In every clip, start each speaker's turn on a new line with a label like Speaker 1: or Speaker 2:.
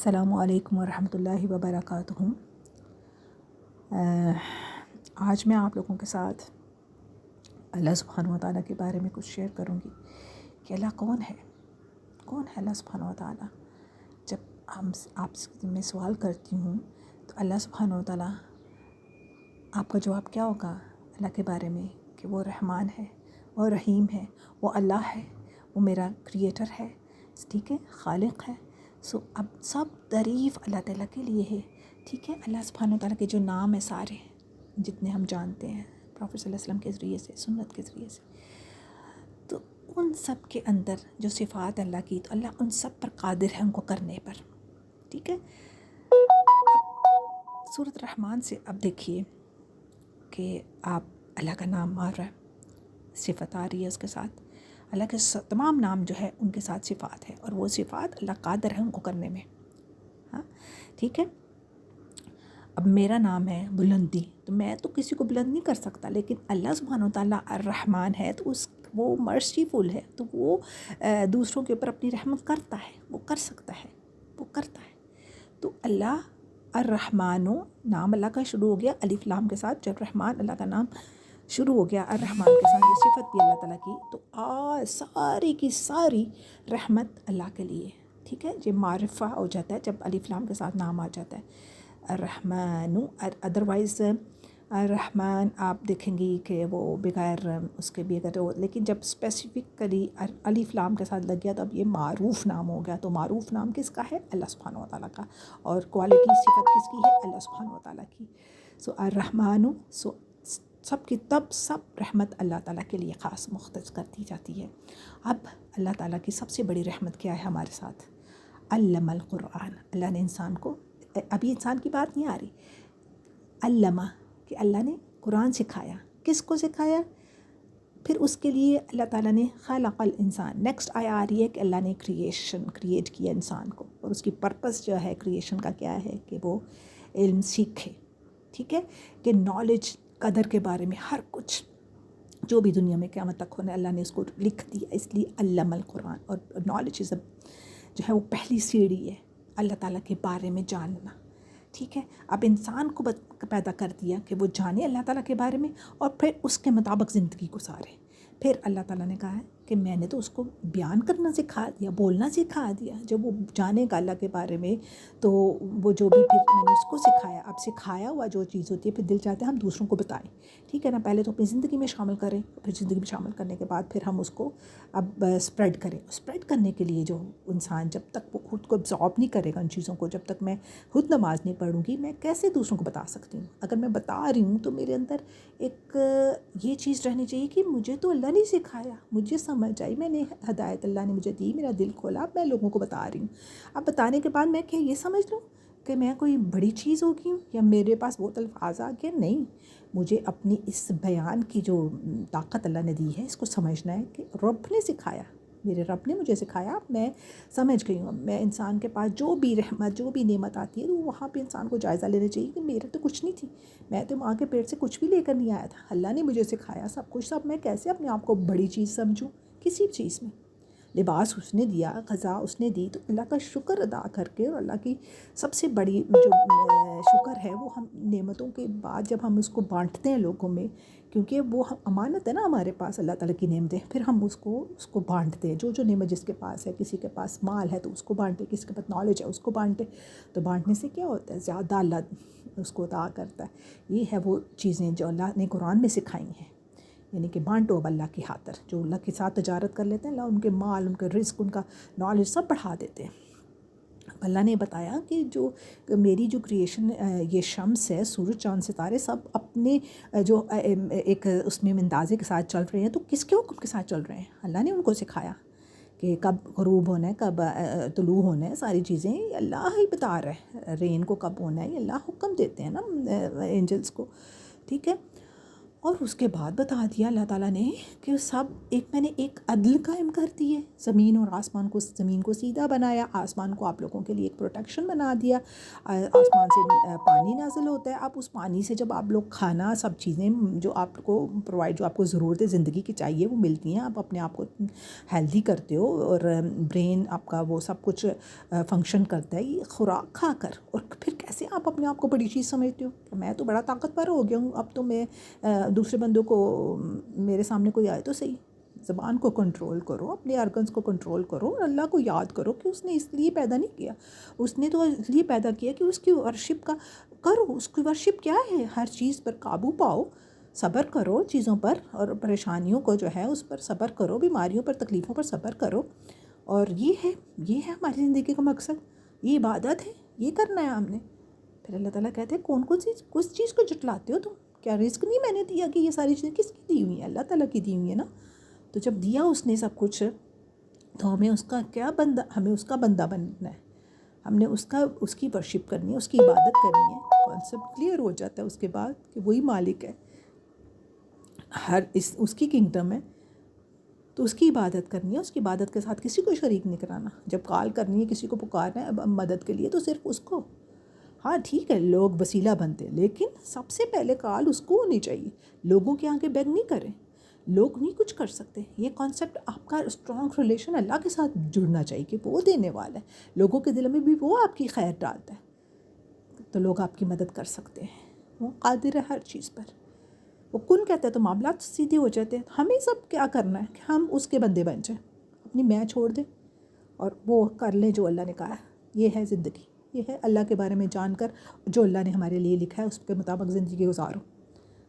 Speaker 1: السلام علیکم ورحمۃ اللہ وبرکاتہ۔ آج میں آپ لوگوں کے ساتھ اللہ سبحانہ و تعالیٰ کے بارے میں کچھ شیئر کروں گی کہ اللہ کون ہے اللہ سبحانہ و تعالیٰ۔ جب آپ سے میں سوال کرتی ہوں تو اللہ سبحانہ و تعالیٰ، آپ کا جواب کیا ہوگا اللہ کے بارے میں؟ کہ وہ رحمان ہے، وہ رحیم ہے، وہ اللہ ہے، وہ میرا کریٹر ہے، ٹھیک ہے، خالق ہے۔ اب سب تعریف اللہ تعالیٰ کے لیے ہے، ٹھیک ہے۔ اللہ سبحانہ و تعالیٰ کے جو نام ہیں سارے جتنے ہم جانتے ہیں پروفیٹ صلی اللہ علیہ وسلم کے ذریعے سے، سنت کے ذریعے سے، تو ان سب کے اندر جو صفات اللہ کی، تو اللہ ان سب پر قادر ہے ان کو کرنے پر، ٹھیک ہے۔ سورۃ رحمان سے اب دیکھیے کہ آپ اللہ کا نام آ رہا ہے، صفت آ رہی ہے اس کے ساتھ، اللہ کے تمام نام جو ہے ان کے ساتھ صفات ہے، اور وہ صفات اللہ قادر ہے ان کو کرنے میں، ہاں ٹھیک ہے۔ اب میرا نام ہے بلندی، تو میں تو کسی کو بلند نہیں کر سکتا، لیکن اللہ سبحانہ و تعالیٰ الرحمن ہے، تو وہ مرسیفل ہے، تو وہ دوسروں کے اوپر اپنی رحمت کرتا ہے، وہ کر سکتا ہے، وہ کرتا ہے۔ تو اللہ الرحمن، نام اللہ کا شروع ہو گیا الف لام کے ساتھ، جب رحمان اللہ کا نام شروع ہو گیا الرحمن کے ساتھ، یہ صفت بھی اللہ تعالیٰ کی، تو ساری کی ساری رحمت اللہ کے لیے، ٹھیک ہے۔ یہ معرفہ ہو جاتا ہے جب الف لام کے ساتھ نام آ جاتا ہے الرحمن۔ ادروائز الرحمن آپ دیکھیں گی کہ وہ بغیر اس کے بھی اگر لیکن جب اسپیسیفکلی الف لام کے ساتھ لگ گیا تو اب یہ معروف نام ہو گیا۔ تو معروف نام کس کا ہے؟ اللہ سبحانہ و تعالیٰ کا، اور کوالٹی صفت کس کی ہے؟ اللہ سبحانہ و تعالیٰ کی۔ الرحمن، سب کی سب رحمت اللہ تعالیٰ کے لیے خاص مختص کر دی جاتی ہے۔ اب اللہ تعالیٰ کی سب سے بڑی رحمت کیا ہے ہمارے ساتھ؟ علم القرآن، اللہ نے انسان کو، ابھی انسان کی بات نہیں آ رہی، علمہ کہ اللہ نے قرآن سکھایا، کس کو سکھایا؟ پھر اس کے لیے اللہ تعالیٰ نے خلق الانسان، نیکسٹ آیا آ رہی ہے کہ اللہ نے کریٹ کیا انسان کو، اور اس کی پرپس جو ہے کریشن کا کیا ہے کہ وہ علم سیکھے، ٹھیک ہے، کہ نالج قدر کے بارے میں ہر کچھ جو بھی دنیا میں قیامت تک ہونا ہے اللہ نے اس کو لکھ دیا، اس لیے علم القرآن۔ اور نالج جو ہے وہ پہلی سیڑھی ہے اللہ تعالیٰ کے بارے میں جاننا، ٹھیک ہے۔ اب انسان کو پیدا کر دیا کہ وہ جانے اللہ تعالیٰ کے بارے میں اور پھر اس کے مطابق زندگی گزارے۔ پھر اللہ تعالیٰ نے کہا ہے کہ میں نے تو اس کو بیان کرنا سکھا دیا، بولنا سکھا دیا۔ جب وہ جانے گا اللہ کے بارے میں تو وہ جو بھی پھر میں نے اس کو سکھایا، اب سکھایا ہوا جو چیز ہوتی ہے پھر دل چاہتے ہیں ہم دوسروں کو بتائیں، ٹھیک ہے نا۔ پہلے تو اپنی زندگی میں شامل کریں، پھر زندگی میں شامل کرنے کے بعد پھر ہم اس کو اب اسپریڈ کریں۔ اسپریڈ کرنے کے لیے جو انسان جب تک وہ خود کو ابزارب نہیں کرے گا ان چیزوں کو، جب تک میں خود نماز نہیں پڑھوں گی میں کیسے دوسروں کو بتا سکتی ہوں؟ اگر میں بتا رہی ہوں تو میرے اندر ایک یہ چیز رہنی چاہیے کہ مجھے تو اللہ نے سکھایا، مجھے سمجھ آئی، میں نے ہدایت اللہ نے مجھے دی، میرا دل کھولا، اب میں لوگوں کو بتا رہی ہوں۔ اب بتانے کے بعد میں کیا یہ سمجھ لوں کہ میں کوئی بڑی چیز ہو گئی ہوں یا میرے پاس بہت الفاظ آ گئے؟ نہیں، مجھے اپنی اس بیان کی جو طاقت اللہ نے دی ہے اس کو سمجھنا ہے کہ رب نے سکھایا، میرے رب نے مجھے سکھایا، میں سمجھ گئی ہوں۔ اب میں انسان کے پاس جو بھی رحمت، جو بھی نعمت آتی ہے تو وہاں پہ انسان کو جائزہ لینا چاہیے کہ میرے تو کچھ نہیں تھی، میں تو ماں کے پیٹ سے کچھ بھی لے کر نہیں آیا تھا، اللہ نے مجھے سکھایا سب کچھ۔ سب میں کیسے اپنے آپ کو بڑی چیز سمجھوں؟ کسی چیز میں لباس اس نے دیا، غذا اس نے دی، تو اللہ کا شکر ادا کر کے، اور اللہ کی سب سے بڑی جو شکر ہے وہ ہم نعمتوں کے بعد جب ہم اس کو بانٹتے ہیں لوگوں میں، کیونکہ وہ امانت ہے نا ہمارے پاس اللہ تعالیٰ کی نعمتیں، پھر ہم اس کو بانٹتے ہیں، جو نعمت جس کے پاس ہے، کسی کے پاس مال ہے تو اس کو بانٹے، کسی کے پاس نالج ہے اس کو بانٹے، تو بانٹنے سے کیا ہوتا ہے؟ زیادہ اللہ اس کو عطا کرتا ہے۔ یہ ہے وہ چیزیں جو اللہ نے قرآن میں سکھائی ہیں، یعنی کہ بانٹو اب اللہ کی خاطر۔ جو اللہ کے ساتھ تجارت کر لیتے ہیں اللہ ان کے مال، ان کے رزق، ان کا نالج سب بڑھا دیتے ہیں۔ اللہ نے بتایا کہ جو میری جو کریشن، یہ شمس ہے، سورج، چاند، ستارے، سب اپنے جو ایک اس میں اندازے کے ساتھ چل رہے ہیں، تو کس کے حکم کے ساتھ چل رہے ہیں؟ اللہ نے ان کو سکھایا کہ کب غروب ہونا ہے، کب طلوع ہونا ہے، ساری چیزیں اللہ ہی بتا رہے ہیں۔ رین کو کب ہونا ہے یہ اللہ حکم دیتے ہیں نا اینجلس کو، ٹھیک ہے۔ اور اس کے بعد بتا دیا اللہ تعالیٰ نے کہ سب میں نے ایک عدل قائم کر دی ہے، زمین اور آسمان کو، زمین کو سیدھا بنایا، آسمان کو آپ لوگوں کے لیے ایک پروٹیکشن بنا دیا، آسمان سے پانی نازل ہوتا ہے، آپ اس پانی سے جب آپ لوگ کھانا سب چیزیں جو آپ کو پرووائڈ، جو آپ کو ضرورت زندگی کی چاہیے وہ ملتی ہیں، آپ اپنے آپ کو ہیلدی کرتے ہو اور برین آپ کا وہ سب کچھ فنکشن کرتا ہے یہ خوراک کھا کر، اور پھر کیسے آپ اپنے آپ کو بڑی چیز سمجھتے ہو کہ میں تو بڑا طاقتور ہو گیا ہوں، اب تو میں دوسرے بندوں کو، میرے سامنے کوئی آئے تو صحیح، زبان کو کنٹرول کرو، اپنے آرگنز کو کنٹرول کرو، اور اللہ کو یاد کرو کہ اس نے اس لیے پیدا نہیں کیا، اس نے تو اس لیے پیدا کیا کہ اس کی ورشپ کا کرو، اس کی ورشپ کیا ہے، ہر چیز پر قابو پاؤ، صبر کرو چیزوں پر، اور پریشانیوں کو جو ہے اس پر صبر کرو، بیماریوں پر، تکلیفوں پر صبر کرو، اور یہ ہے ہماری زندگی کا مقصد، یہ عبادت ہے، یہ کرنا ہے ہم نے۔ پھر اللہ تعالیٰ کہتے ہیں کون چیز، کس چیز کو جٹلاتے ہو تم، کیا رزق نہیں میں نے دیا کہ یہ ساری چیزیں کس کی دی ہوئی ہیں، اللہ تعالیٰ کی دی ہوئی ہیں نا، تو جب دیا اس نے سب کچھ تو ہمیں اس کا کیا بندہ، ہمیں اس کا بندہ بننا ہے، ہم نے اس کی ورشپ کرنی ہے، اس کی عبادت کرنی ہے، کانسیپٹ کلیئر ہو جاتا ہے اس کے بعد کہ وہی مالک ہے، اس کی کنگڈم ہے، تو اس کی عبادت کرنی ہے، اس کی عبادت کے ساتھ کسی کو شریک نہیں کرانا، جب کال کرنی ہے کسی کو پکارنا ہے مدد کے لیے تو صرف اس کو، ہاں ٹھیک ہے لوگ وسیلہ بنتے ہیں لیکن سب سے پہلے کال اس کو ہونی چاہیے، لوگوں کے آگے بیگ نہیں کریں، لوگ نہیں کچھ کر سکتے، یہ کانسیپٹ آپ کا اسٹرانگ ریلیشن اللہ کے ساتھ جڑنا چاہیے کہ وہ دینے والا ہے، لوگوں کے دل میں بھی وہ آپ کی خیر ڈالتا ہے، تو لوگ آپ کی مدد کر سکتے ہیں، وہ قادر ہے ہر چیز پر، وہ کن کہتا ہے تو معاملات سیدھے ہو جاتے ہیں، ہمیں سب کیا کرنا ہے کہ ہم اس کے بندے بن جائیں، اپنی میں چھوڑ دیں اور وہ کر لیں جو اللہ نے کہا ہے، یہ ہے زندگی، یہ ہے اللہ کے بارے میں جان کر جو اللہ نے ہمارے لیے لکھا ہے اس کے مطابق زندگی گزارو،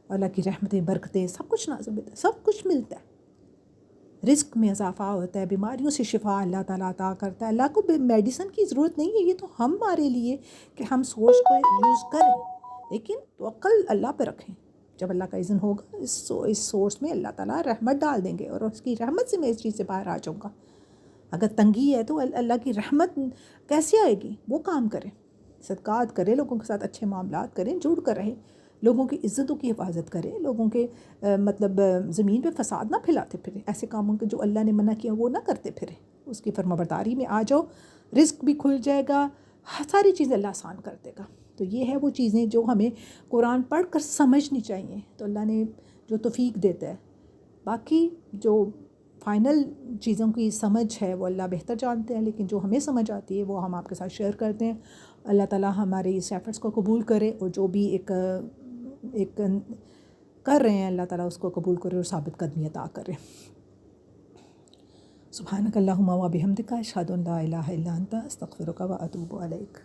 Speaker 1: اللہ کی رحمتیں، برکتیں، سب کچھ نازل ہوتا ہے، سب کچھ ملتا ہے، رزق میں اضافہ ہوتا ہے، بیماریوں سے شفا اللہ تعالیٰ عطا کرتا ہے، اللہ کو میڈیسن کی ضرورت نہیں ہے، یہ تو ہمارے لیے کہ ہم سوچ کو یوز کریں، لیکن توکل اللہ پہ رکھیں، جب اللہ کا اذن ہوگا اس سورس میں اللہ تعالیٰ رحمت ڈال دیں گے، اور اس کی رحمت سے میں اس چیز سے باہر آ جاؤں گا، اگر تنگی ہے تو اللہ کی رحمت کیسے آئے گی، وہ کام کریں، صدقات کریں، لوگوں کے ساتھ اچھے معاملات کریں، جڑ کر رہیں، لوگوں کی عزتوں کی حفاظت کریں، لوگوں کے مطلب زمین پہ فساد نہ پھیلاتے پھریں، ایسے کاموں کے جو اللہ نے منع کیا وہ نہ کرتے پھریں، اس کی فرمانبرداری میں آ جاؤ، رزق بھی کھل جائے گا، ساری چیزیں اللہ آسان کر دے گا، تو یہ ہے وہ چیزیں جو ہمیں قرآن پڑھ کر سمجھنی چاہیے، تو اللہ نے جو توفیق دیتا ہے، باقی جو فائنل چیزوں کی سمجھ ہے وہ اللہ بہتر جانتے ہیں، لیکن جو ہمیں سمجھ آتی ہے وہ ہم آپ کے ساتھ شیئر کرتے ہیں، اللہ تعالیٰ ہمارے اس ایفرٹس کو قبول کرے، اور جو بھی ایک کر رہے ہیں اللہ تعالیٰ اس کو قبول کرے اور ثابت قدمی عطا کرے۔ سبحانک اللہم و بحمدک، اشہد ان لا الہ الا انت، استغفرک و اتوب الیک۔